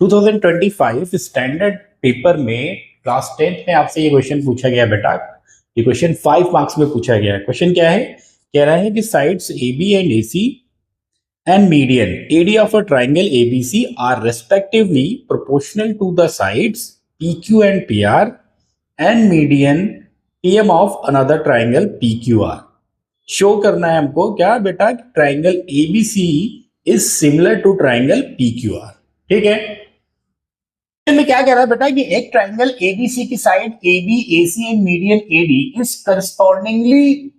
2025 standard paper में class 10th में आपसे ये क्वेश्चन पूछा गया बेटा। ये क्वेश्चन 5 मार्क्स में पूछा गया है। क्वेश्चन क्या है? कह रहा है कि sides A B and A C and median AD of a triangle ABC are respectively proportional to the sides PQ and PR and median PM of another triangle PQR. Show करना है हमको क्या बेटा? Triangle ABC is similar to triangle PQR. ठीक है, में क्या कह रहा है बेटा कि एक ट्राइंगल ABC की side AB, AC and median AD is correspondingly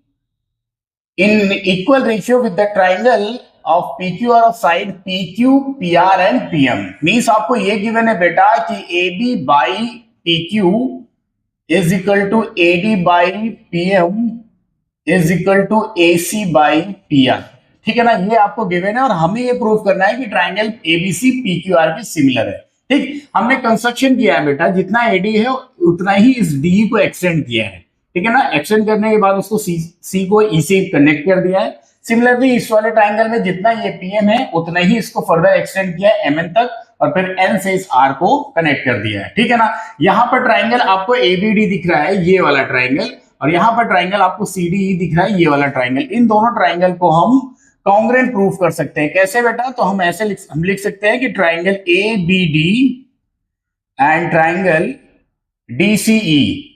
in equal ratio with the triangle of PQR of side PQ, PR and PM. Means आपको ये गिवन है बेटा कि AB by PQ is equal to AD by PM is equal to AC by PR. ठीक है ना, ये आपको गिवन है और हमें ये प्रूव करना है कि ट्राइंगल ABC PQR के सिमिलर है। ठीक, हमने कंस्ट्रक्शन किया है बेटा, जितना AD है उतना ही इस D को एक्सटेंड किया है। ठीक है ना, एक्सटेंड करने के बाद उसको सी को ई से कनेक्ट कर दिया है। सिमिलरली इस वाले ट्राइंगल में जितना ये पीएम है उतना ही इसको फर्दर एक्सटेंड किया है एमएन तक और फिर एन से इस आर को कनेक्ट कर दिया है। ठीक है ना, यहाँ पर ट्राइंगल आपको एबीडी दिख रहा है, ये वाला ट्राइंगल, और यहाँ पर ट्राइंगल आपको सीडीई दिख रहा है, ये वाला ट्राइंगल। इन दोनों ट्राइंगल को हम कॉन्ग्रुएंट प्रूफ कर सकते हैं। कैसे बेटा? तो हम ऐसे लिख सकते हैं कि triangle A B D and triangle DCE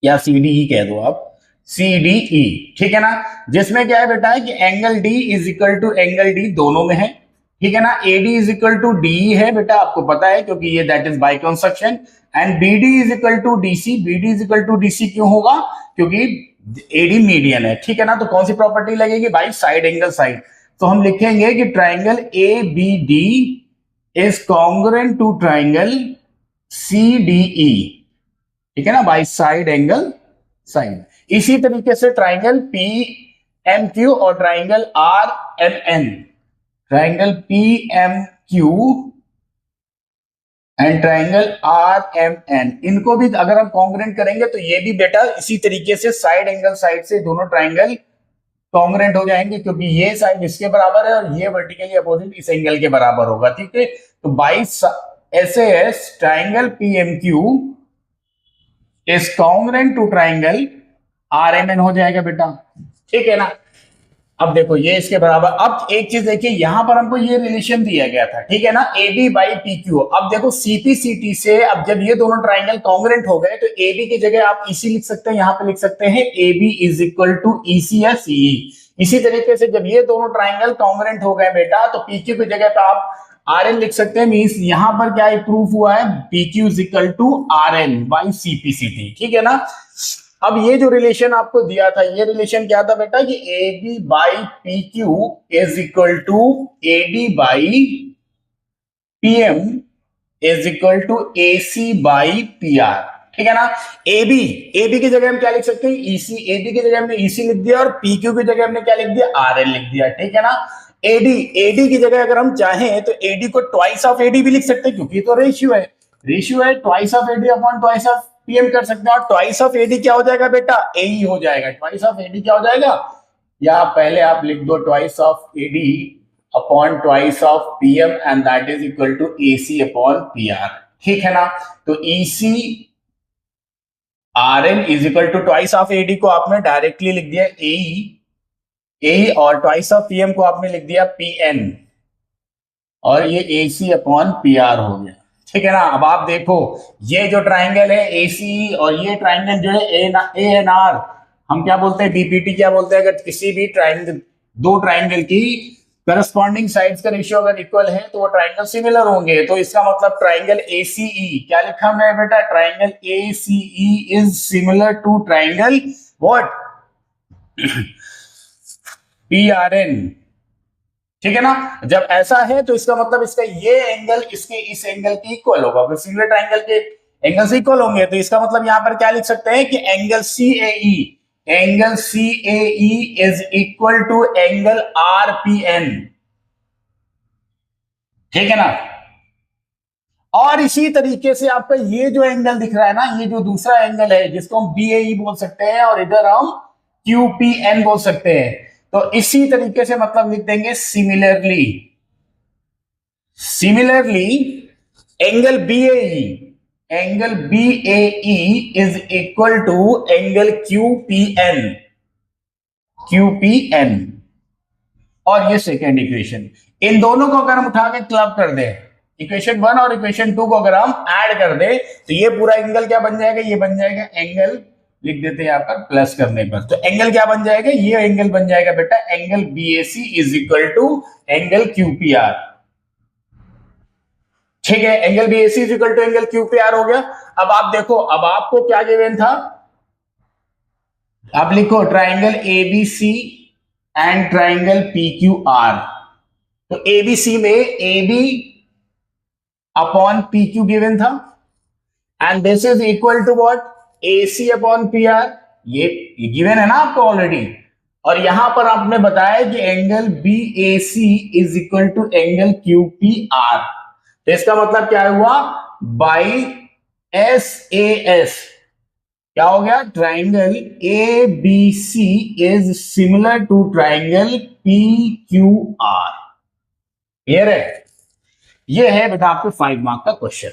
या सीडीई कह दो आप, सीडीई। ठीक है ना, जिसमें क्या है बेटा कि angle D is equal to angle D दोनों में है। ठीक है ना, AD is equal to D है बेटा, आपको पता है क्योंकि ये that is by construction. And BD is equal to DC. BD is equal to DC क्यों होगा? क्योंकि एडी मीडियन है। ठीक है ना, तो कौन सी प्रॉपर्टी लगेगी भाई? Side angle side. तो हम लिखेंगे कि triangle A B D is congruent to triangle CDE. ठीक है ना, बाई साइड एंगल साइड। इसी तरीके से ट्राइंगल पी एम क्यू और triangle R M N, triangle P M Q and triangle R M N, इनको भी अगर हम कॉन्ग्रुएंट करेंगे तो ये भी बेटा इसी तरीके से साइड एंगल साइड से दोनों ट्राइंगल कॉन्ग्रुएंट हो जाएंगे, क्योंकि ये साइड इसके बराबर है और ये वर्टिकली अपोजिट इस एंगल के बराबर होगा। ठीक है, तो by S triangle P M Q is congruent to triangle RMN हो जाएगा बेटा। ठीक है ना, अब देखो ये इसके बराबर। अब एक चीज देखिए, यहां पर हमको ये रिलेशन दिया गया था। ठीक है ना, एबी बाई पी क्यू। अब देखो सीपीसीटी से अब जब ये दोनों ट्राइंगल कॉन्ग्रुएंट हो गए तो एबी की जगह आप ईसी लिख सकते हैं, यहां पे लिख सकते हैं AB is equal to EC या सीई। इसी तरीके से जब ये दोनों ट्राइंगल कॉन्ग्रुएंट हो गए बेटा तो पीक्यू की जगह पे आप आर एन लिख सकते हैं। मींस यहां पर क्या प्रूफ हुआ है? PQ is equal to R N by CPCT. ठीक है ना, अब ये जो रिलेशन आपको दिया था, ये रिलेशन क्या था बेटा कि A B by P Q is equal to A D by PM is equal to A C by P R. ठीक है ना, ए बी की जगह हम क्या लिख सकते हैं? ईसी। ए बी की जगह हमने ईसी लिख दिया और पी क्यू की जगह हमने क्या लिख दिया? आर एन लिख दिया। ठीक है ना, एडी की जगह अगर हम चाहें तो एडी को ट्वाइस ऑफ एडी भी लिख सकते हैं, क्योंकि तो रेशियो है twice of AD upon twice of PM कर सकते हैं। और ट्वाइस ऑफ एडी क्या हो जाएगा बेटा? एई हो जाएगा। ट्वाइस ऑफ एडी क्या हो जाएगा? या पहले आप लिख दो twice of AD upon twice of PM and that is equal to AC upon PR. ठीक है ना, तो EC R N is equal to twice of AD को आपने डायरेक्टली लिख दिया ए और ट्वाइस ऑफ पीएम को आपने लिख दिया पी एन और ये एसी अपॉन पी आर हो गया। ठीक है ना, अब आप देखो ये जो ट्राइंगल है एसी और ये ट्राइंगल जो है ए एन आर, हम क्या बोलते हैं? बीपीटी क्या बोलते हैं? अगर किसी भी ट्राइंगल, दो ट्राइंगल की करस्पॉन्डिंग साइड्स का रेशियो अगर इक्वल है तो वो ट्राइंगल सिमिलर होंगे। तो इसका मतलब ट्राइंगल एसीई, क्या लिखा हमने बेटा? Triangle ACE is similar to triangle what? PRN। ठीक है ना, जब ऐसा है तो इसका मतलब इसका ये एंगल इसके इस एंगल की इक्वल होगा। सिमिलर ट्राइंगल के एंगल से इक्वल होंगे तो इसका मतलब यहां पर क्या लिख सकते हैं कि angle CAE is equal to angle RPN। ठीक है ना, और इसी तरीके से आपका ये जो एंगल दिख रहा है ना, ये जो दूसरा एंगल है जिसको हम BAE बोल सकते हैं और इधर हम QPN बोल सकते हैं, तो इसी तरीके से मतलब लिख देंगे similarly angle BAE is equal to angle QPN और ये सेकेंड इक्वेशन, इन दोनों को अगर हम उठा के क्लब कर दे, इक्वेशन 1 और इक्वेशन 2 को अगर हम ऐड कर दे तो ये पूरा एंगल क्या बन जाएगा, ये बन जाएगा एंगल, लिख देते हैं यहां पर प्लस करने पर, तो एंगल क्या बन जाएगा, ये एंगल बन जाएगा बेटा angle BAC is equal to angle QPR। ठीक है, angle BAC is equal to angle QPR हो गया। अब आप देखो, अब आपको क्या गिवन था, आप लिखो triangle ABC and triangle PQR। तो ABC में AB अपॉन PQ गिवन था and this is equal to what, AC upon PR, ये गिवन है ना आपको ऑलरेडी। और यहां पर आपने बताया कि angle BAC is equal to angle QPR, तो इसका मतलब क्या हुआ, बाई SAS क्या हो गया, triangle ABC is similar to triangle PQR। Clear है, ये है बेटा आपके 5 मार्क का क्वेश्चन।